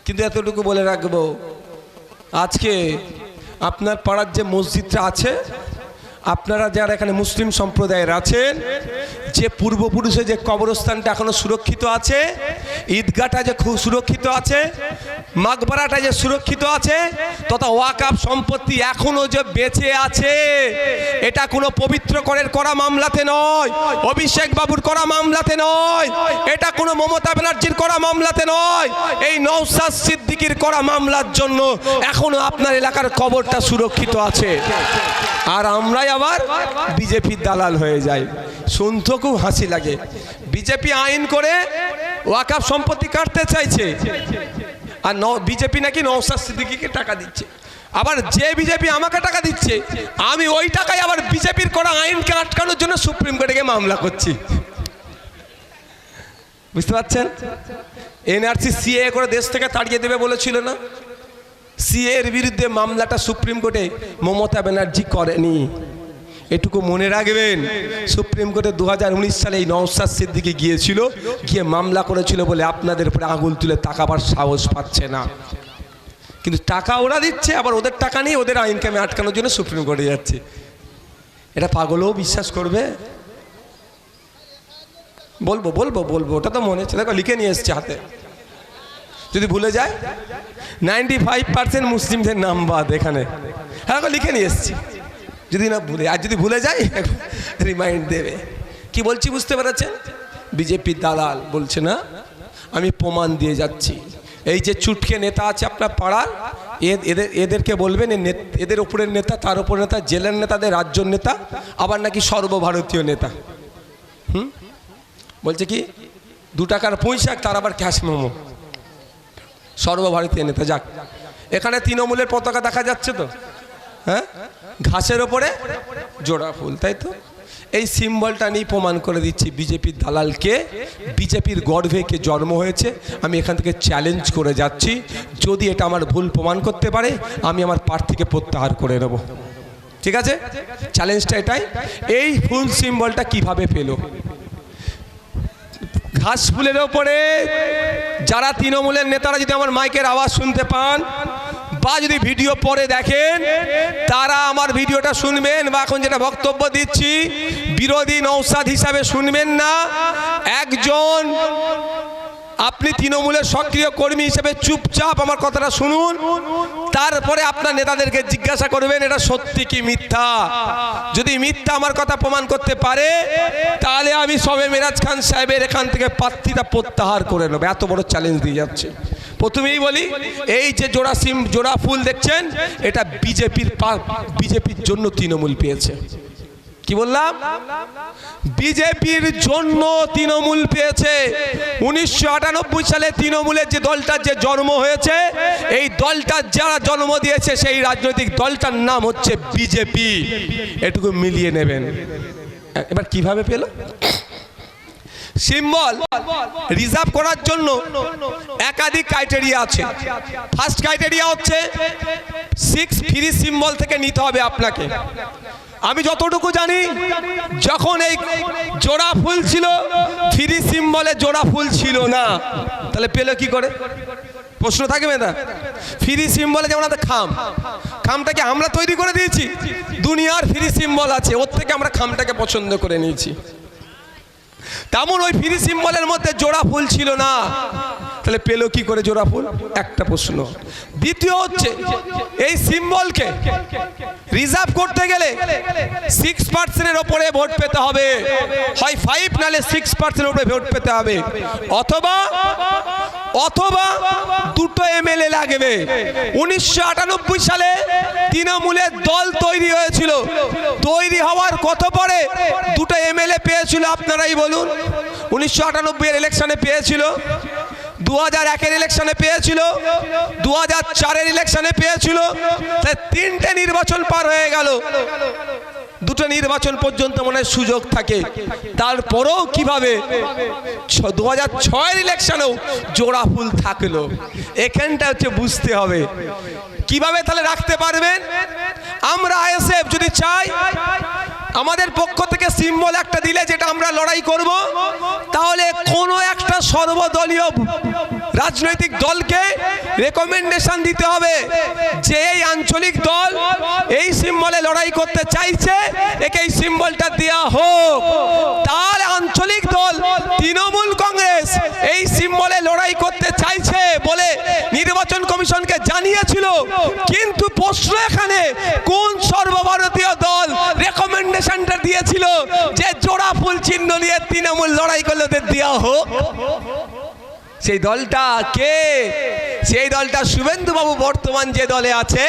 কিন্তু এতটুকু বলে রাখবো, আজকে আপনার পাড়ার যে মসজিদটা আছে, আপনারা যারা এখানে মুসলিম সম্প্রদায়ের আছেন, যে পূর্বপুরুষের যে কবরস্থানটা এখনো সুরক্ষিত আছে, ঈদগাহটা যে খুব সুরক্ষিত আছে, মাকবারাটা যে সুরক্ষিত আছে, তথা ওয়াকফ সম্পত্তি এখনো যে বেঁচে আছে, এটা কোনো পবিত্র করের করা মামলাতে নয়, অভিষেক বাবুর করা মামলাতে নয়, এটা কোনো মমতা ব্যানার্জির করা মামলাতে নয়, এই নওশাদ সিদ্দিকীর করা মামলার জন্য এখনো আপনার এলাকার কবরটা সুরক্ষিত আছে। আর আমরাই আবার বিজেপির দালাল হয়ে যাই। শুনতে খুব হাসি লাগে, বিজেপি আইন করে ওয়াকফ সম্পত্তি কাটতে চাইছে, আর বিজেপি নাকি নওশাদ সিদ্দিকীকে টাকা দিচ্ছে। আবার যে বিজেপি আমাকে টাকা দিচ্ছে, আমি ওই টাকায় আবার বিজেপির করা আইনকে আটকানোর জন্য সুপ্রিম কোর্টে গিয়ে মামলা করছি। বুঝতে পারছেন? এনআরসি সিএ করে দেশ থেকে তাড়িয়ে দেবে বলেছিল না, সিএ এর বিরুদ্ধে মামলাটা সুপ্রিম কোর্টে মমতা ব্যানার্জি করেনি। এটুকু মনে রাখবেন, সুপ্রিম কোর্টে 2019 সালে এই নওশাদ সিদ্দিকী গিয়েছিল, গিয়ে মামলা করেছিল বলে আপনাদের উপরে আঙুল তুলে তাকাবার সাহস পাচ্ছে না। কিন্তু টাকা ওরা দিচ্ছে, আবার ওদের টাকা নিয়ে ওদের আইনকে আমি আটকানোর জন্য সুপ্রিম কোর্টে যাচ্ছে। এটা পাগলও বিশ্বাস করবে? বলবো বলবো বলবো, ওটা তো মনে হচ্ছে, দেখো লিখে নিয়ে এসছে হাতে। যদি ভুলে যায়, 95% মুসলিমদের নাম বাদ এখানে, হ্যাঁ লিখে নিয়ে এসছি। যদি না ভুলে, আর যদি ভুলে যাই রিমাইন্ড দেবে। কি বলছি বুঝতে পেরেছেন? বিজেপি দালাল বলছে না, আমি প্রমাণ দিয়ে যাচ্ছি। এই যে চুটকে নেতা আছে আপনার পাড়ার, এদেরকে বলবেন এদের উপরের নেতা, তার উপরের নেতা, জেলার নেতাদের রাজ্যর নেতা, আবার নাকি সর্বভারতীয় নেতা। বলছে কি 2 টাকার পুঁইশাক, তার আবার ক্যাশ মোমো, সর্বভারতীয় নেতা। যাক, এখানে তৃণমূলের পতাকা দেখা যাচ্ছে তো, হ্যাঁ, ঘাসের ওপরে জোড়া ফুল, তাই তো? এই সিম্বলটা নিয়ে প্রমাণ করে দিচ্ছি বিজেপির দালালকে, বিজেপির গর্ভে কে জন্ম হয়েছে। আমি এখান থেকে চ্যালেঞ্জ করে যাচ্ছি, যদি এটা আমার ভুল প্রমাণ করতে পারে, আমি আমার প্রার্থীকে প্রত্যাহার করে নেব। ঠিক আছে? চ্যালেঞ্জটা এটাই। এই ফুল সিম্বলটা কিভাবে পেল? ঘাস ফুলের ওপরে যারা তৃণমূলের নেতারা যদি আমার মাইকের আওয়াজ শুনতে পান, বা যদি ভিডিও পরে দেখেন, তারা আমার ভিডিওটা শুনবেন, বা এখন যেটা বক্তব্য দিচ্ছি বিরোধী নওশাদ হিসাবে শুনবেন না। একজন আপনি তৃণমূলের সক্রিয় কর্মী হিসেবে চুপচাপ আমার কথাটা শুনুন, তারপরে আপনার নেতাদেরকে জিজ্ঞাসা করবেন এটা সত্যি কি মিথ্যা। যদি মিথ্যা আমার কথা প্রমাণ করতে পারে, তাহলে আমি শবে মেরাজ খান সাহেবের এখান থেকে প্রার্থীটা প্রত্যাহার করে নেব। এত বড় চ্যালেঞ্জ দিয়ে যাচ্ছে। প্রথমেই বলি, এই যে জোড়া ফুল দেখছেন, এটা বিজেপির জন্য তৃণমূল পেয়েছে। কি বললাম? বিজেপির জন্য তৃণমূল পেয়েছে। 1998 সালে তৃণমূলের যে দলটার যে জন্ম হয়েছে, এই দলটার যারা জন্ম দিয়েছে সেই রাজনৈতিক দলটার নাম হচ্ছে বিজেপি। এটুকু মিলিয়ে নেবেন। এবার কিভাবে পেল? সিম্বল রিজার্ভ করার জন্য একাধিক ক্রাইটেরিয়া আছে। ফার্স্ট ক্রাইটেরিয়া হচ্ছে 6 ফ্রি সিম্বল থেকে নিতে হবে আপনাকে। আমি যতটুকু জানি, যখন এই জোড়া ফুল ছিল, ফ্রি সিম্বলে জোড়া ফুল ছিল না, তাহলে পেল কি করে? প্রশ্ন থাকবে না? ফ্রি সিম্বলে যেমন খামটাকে আমরা তৈরি করে দিয়েছি, দুনিয়ার ফ্রি সিম্বল আছে, ওর থেকে আমরা খামটাকে পছন্দ করে নিয়েছি। তেমন ওই ফ্রি সিম্বলের মধ্যে জোড়া ফুল ছিল না, তাহলে পেল কি করে জোড়া ফুল? একটা প্রশ্ন। দ্বিতীয় হচ্ছে, এই সিম্বলকে রিজার্ভ করতে গেলে 6% ওপরে ভোট পেতে হবে, হয় 5 নালে 6% ওপরে ভোট পেতে হবে, অথবা 2টো এমএলএ লাগবে। 1998 সালে তৃণমূলের দল তৈরি হয়েছিল, তৈরি হওয়ার কত পরে 2টো এমএলএ পেয়েছিল আপনারাই বলুন? 1998 ইলেকশনে পেয়েছিল, 2001 ইলেকশনে পেয়েছিল, 2004 ইলেকশনে পেয়েছিল, তাই 3টে নির্বাচন পার হয়ে গেল। 2টো নির্বাচন পর্যন্ত মনে সুযোগ থাকে, তারপরেও কিভাবে 2006 ইলেকশনেও জোড়া ফুল থাকলো? এখানটা হচ্ছে বুঝতে হবে। কিভাবে তাহলে রাখতে পারবেন? আমরা আইএসএফ যদি চাই, আমাদের পক্ষ থেকে সিম্বল একটা দিলে, যেটা আমরা লড়াই করব, তাহলে কোনো একটা সর্বদলীয় রাজনৈতিক দলকে রেকমেন্ডেশন দিতে হবে যে এই আঞ্চলিক দল এই সিম্বলে লড়াই করতে চাইছে, একে এই সিম্বলটা দেওয়া হোক। তার আঞ্চলিক দল তৃণমূল কংগ্রেস এই সিম্বলে লড়াই করতে চাইছে বলে নির্বাচন কমিশনকে জানিয়েছিল, কিন্তু প্রশ্ন এখানে কোন সর্বভারতীয় দল রেকমেন্ডেশনটা দিয়েছিল যে জোড়া ফুল চিহ্ন নিয়ে তৃণমূল লড়াই করলে ওদের দেওয়া হোক? সেই দলটা কে? সেই দলটা শুভেন্দু বাবু বর্তমান যে দলে আছে,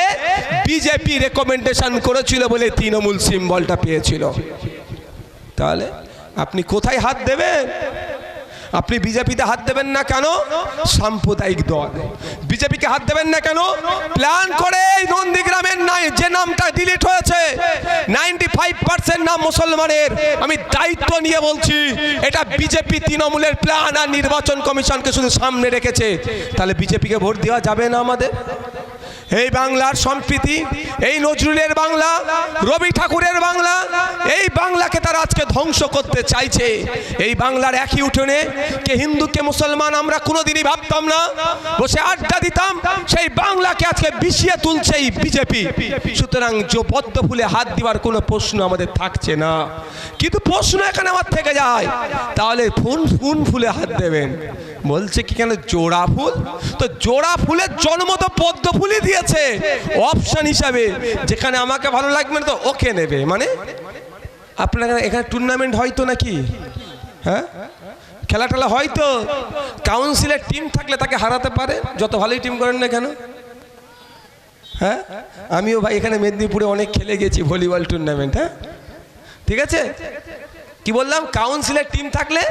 বিজেপি রেকমেন্ডেশন করেছিল বলে তৃণমূল সিম্বলটা পেয়েছিল। তাহলে আপনি কোথায় হাত দেবেন? আপনি বিজেপিতে হাত দেবেন না কেন? সাম্প্রদায়িক দল। বিজেপিকে হাত দেবেন না কেন? প্ল্যান করে এই নন্দীগ্রামের যে নামটা ডিলিট হয়েছে, 95% নাম মুসলমানের। আমি দায়িত্ব নিয়ে বলছি, এটা বিজেপি তৃণমূলের প্ল্যান, আর নির্বাচন কমিশনকে শুধু সামনে রেখেছে। তাহলে বিজেপিকে ভোট দেওয়া যাবে না আমাদের? এই বাংলার সম্প্রীতি, এই নজরুলের বাংলা, রবি ঠাকুরের বাংলা, এই বাংলাকে তারা আজকে ধ্বংস করতে চাইছে। এই বাংলার একই উঠোনে কে হিন্দু কে মুসলমান আমরা কোনোদিনই ভাবতাম না, বসে আড্ডা দিতাম, সেই বাংলাকে আজকে বিষিয়ে তুলছে এই বিজেপি। সুতরাং যে পদ্ম ফুলে হাত দিবার কোনো প্রশ্ন আমাদের থাকছে না। কিন্তু প্রশ্ন এখানে আমার থেকে যায়, তাহলে কোন ফুলে হাত দেবেন? বলছে কি কেন জোড়া ফুল? তো জোড়া ফুলের জন্ম তো পদ্ম ফুলই দিয়েছে অপশন হিসাবে। যেখানে আমাকে ভালো লাগবে না তো ওকে নেবে। মানে আপনার এখানে টুর্নামেন্ট হয়তো নাকি, হ্যাঁ খেলা টেলা হয়তো, কাউন্সিলের টিম থাকলে তাকে হারাতে পারে, যত ভালোই টিম করেন না কেন। হ্যাঁ আমিও ভাই এখানে মেদিনীপুরে অনেক খেলে গেছি ভলিবল টুর্নামেন্ট। হ্যাঁ ঠিক আছে, কি বললাম? কাউন্সিলের টিম থাকলে,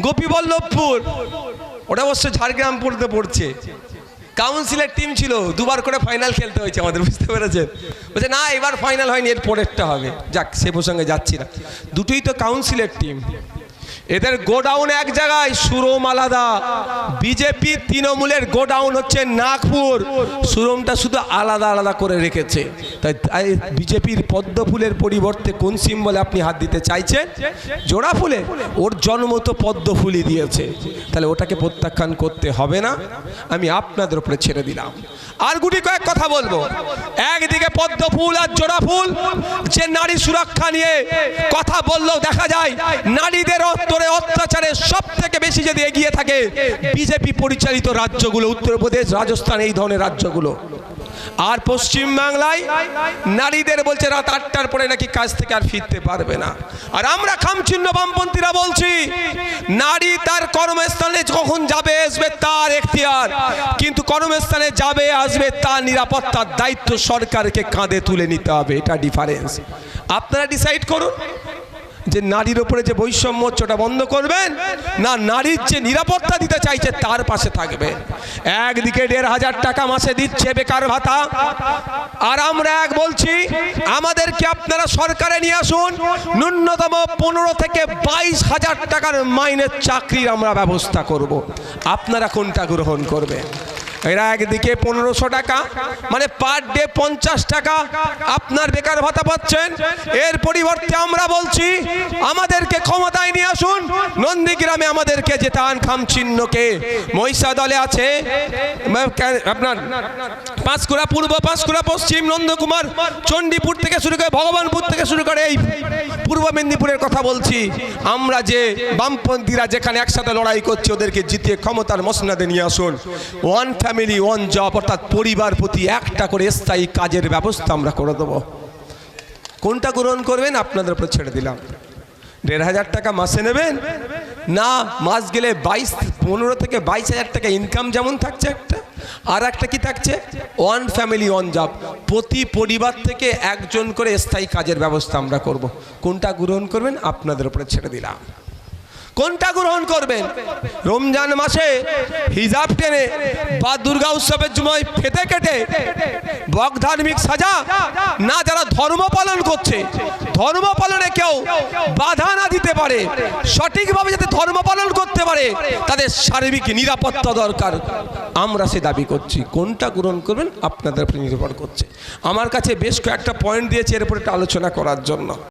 গোপীবল্লভপুর ওটা অবশ্য ঝাড়গ্রামপুরতে পড়ছে, কাউন্সিলের টিম ছিল, দুবার করে ফাইনাল খেলতে হয়েছে আমাদের, বুঝতে পেরেছেন? বলছে না এবার ফাইনাল হয়নি, এর পরেরটা হবে। যাক সে প্রসঙ্গে যাচ্ছি না, দুটোই তো কাউন্সিলের টিম। এদের গোডাউন এক জায়গায়, সুরম আলাদা। বিজেপি তৃণমূলের গোডাউন হচ্ছে নাগপুর, সুরমটা শুধু আলাদা আলাদা করে রেখেছে। তাই বিজেপির পদ্ম ফুলের পরিবর্তে কোন সিম্বলে আপনি হাত দিতে চাইছেন? জোড়া ফুলে। ওর জন্ম তো পদ্ম ফুলই দিয়েছে, তাহলে ওটাকে প্রত্যাখ্যান করতে হবে না, আমি আপনাদের উপরে ছেড়ে দিলাম। আর গুটি কয়েক কথা বলবো। একদিকে পদ্ম ফুল আর জোড়া ফুল, যে নারী সুরক্ষা নিয়ে কথা বললেও দেখা যায় নারীদের অত্যাচারে সব থেকে বেশি যদি এগিয়ে থাকে বিজেপি পরিচালিত রাজ্যগুলো, উত্তরপ্রদেশ, রাজস্থান, এই ধরনের রাজ্যগুলো। আর পশ্চিম বাংলায় নারীদের বলছে রাত 8টার পরে নাকি কাজ থেকে আর ফিরতে পারবে না। আর আমরা খামচিহ্ন বামপন্থীরা বলছি নারী তার কর্মস্থানে কখন যাবে আসবে তার এখতিয়ার, কিন্তু কর্মস্থানে যাবে আসবে তার নিরাপত্তার দায়িত্ব সরকারকে কাঁধে তুলে নিতে হবে। এটা ডিফারেন্স। আপনারা ডিসাইড করুন যে নারীর উপরে যে বৈষম্য ওটা বন্ধ করবেন, না নারীর যে নিরাপত্তা দিতে চাইছে তার পাশে থাকবে। একদিকে 1,500 টাকা মাসে দিচ্ছে বেকার ভাতা, আর আমরা এক বলছি আমাদেরকে আপনারা সরকারে নিয়ে আসুন, ন্যূনতম 15 থেকে 22,000 টাকার মাইনের চাকরির আমরা ব্যবস্থা করব। আপনারা কোনটা গ্রহণ করবেন? এরা একদিকে 1500 টাকা মানে পার ডে 50 টাকা আপনার বেকার ভাতা পাচ্ছেন, এর পরিবর্তে আমরা বলছি আমাদেরকে ক্ষমতায় নিয়ে আসুন, নন্দীগ্রামে আমাদেরকে জেতান। খামচিহ্নকে মহিষা দলে আছে আপনার পাঁশকুড়া পূর্ব, পাঁশকুড়া পশ্চিম, নন্দকুমার, চণ্ডীপুর থেকে শুরু করে ভগবানপুর থেকে শুরু করে এই পূর্ব মেদিনীপুরের কথা বলছি। আমরা যে বামপন্থীরা যেখানে একসাথে লড়াই করছি ওদেরকে জিতিয়ে ক্ষমতার মসনদে নিয়ে আসুন। ওয়ান ফ্যামিলি ওয়ান জব, অর্থাৎ পরিবার প্রতি একটা করে স্থায়ী কাজের ব্যবস্থা আমরা করে দেবো। কোনটা গ্রহণ করবেন আপনাদের উপর ছেড়ে দিলাম। 1,500 টাকা মাসে নেবেন, না মাস গেলে 15 থেকে 22,000 টাকা ইনকাম যেমন থাকছে একটা, আর একটা কি থাকছে? ওয়ান ফ্যামিলি ওয়ান জব, প্রতি পরিবার থেকে একজন করে স্থায়ী কাজের ব্যবস্থা আমরা করব। কোনটা গ্রহণ করবেন আপনাদের উপরে ছেড়ে দিলাম। কোনটা গ্রহণ করবেন? রমজান মাসে হিজাব টেনে বা দুর্গা উৎসবের সময় ফেতে কেটে বক ধার্মিক সাজা, না যারা ধর্ম পালন করছে ধর্ম পালনে কেউ বাধা না দিতে পারে, সঠিকভাবে যাতে ধর্ম পালন করতে পারে তাদের সার্বিক নিরাপত্তা দরকার, আমরা সে দাবি করছি। কোনটা গ্রহণ করবেন আপনাদের উপর নির্ভর করছে। আমার কাছে বেশ কয়েকটা পয়েন্ট দিয়েছে এর উপর একটা আলোচনা করার জন্য।